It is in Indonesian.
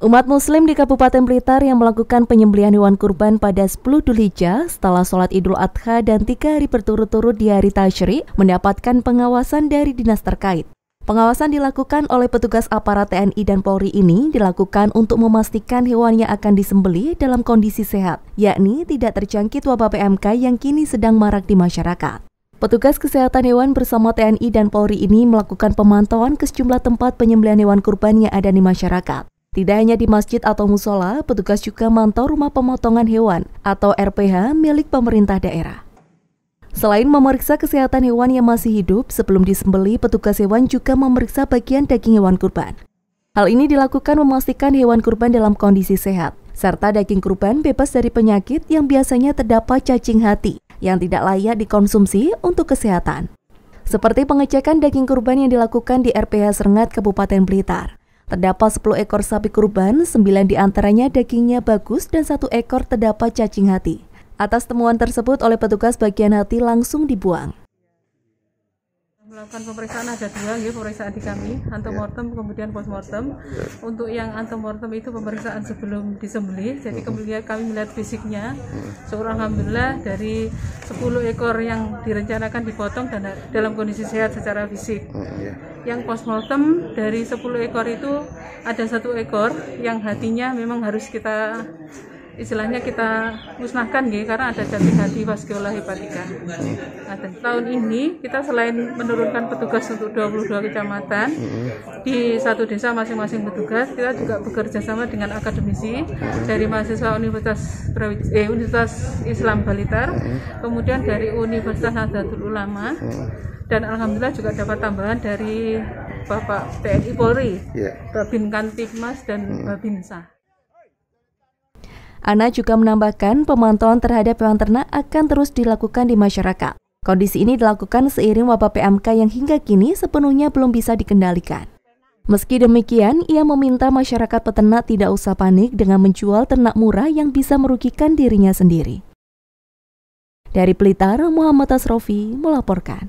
Umat Muslim di Kabupaten Blitar yang melakukan penyembelihan hewan kurban pada 10 Dzulhijjah setelah sholat Idul Adha dan 3 hari berturut-turut di hari Tasyrik mendapatkan pengawasan dari dinas terkait. Pengawasan dilakukan oleh petugas aparat TNI dan Polri ini dilakukan untuk memastikan hewan yang akan disembelih dalam kondisi sehat, yakni tidak terjangkit wabah PMK yang kini sedang marak di masyarakat. Petugas kesehatan hewan bersama TNI dan Polri ini melakukan pemantauan ke sejumlah tempat penyembelihan hewan kurban yang ada di masyarakat. Tidak hanya di masjid atau musola, petugas juga mantau rumah pemotongan hewan atau RPH milik pemerintah daerah. Selain memeriksa kesehatan hewan yang masih hidup, sebelum disembelih, petugas hewan juga memeriksa bagian daging hewan kurban. Hal ini dilakukan memastikan hewan kurban dalam kondisi sehat, serta daging kurban bebas dari penyakit yang biasanya terdapat cacing hati yang tidak layak dikonsumsi untuk kesehatan. Seperti pengecekan daging kurban yang dilakukan di RPH Serengat, Kabupaten Blitar. Terdapat 10 ekor sapi kurban, 9 diantaranya dagingnya bagus dan 1 ekor terdapat cacing hati. Atas temuan tersebut oleh petugas bagian hati langsung dibuang. Melakukan pemeriksaan ada 2, ya, pemeriksaan di kami, antemortem kemudian postmortem. Untuk yang antemortem itu pemeriksaan sebelum disembelih, jadi kemudian kami melihat fisiknya. Alhamdulillah dari 10 ekor yang direncanakan dipotong dan dalam kondisi sehat secara fisik. Yang postmortem dari 10 ekor itu ada 1 ekor yang hatinya memang harus kita kita musnahkan karena ada cacing hati vaskular hepatika. Tahun ini kita selain menurunkan petugas untuk 22 kecamatan di 1 desa masing-masing petugas, kita juga bekerja sama dengan akademisi dari mahasiswa Universitas Islam Blitar, kemudian dari Universitas Nahdlatul Ulama, dan alhamdulillah juga dapat tambahan dari Bapak TNI Polri, Babin Kantipmas dan Babinsa. Ana juga menambahkan pemantauan terhadap hewan ternak akan terus dilakukan di masyarakat. Kondisi ini dilakukan seiring wabah PMK yang hingga kini sepenuhnya belum bisa dikendalikan. Meski demikian, ia meminta masyarakat peternak tidak usah panik dengan menjual ternak murah yang bisa merugikan dirinya sendiri. Dari Blitar, Muhammad Asrofi melaporkan.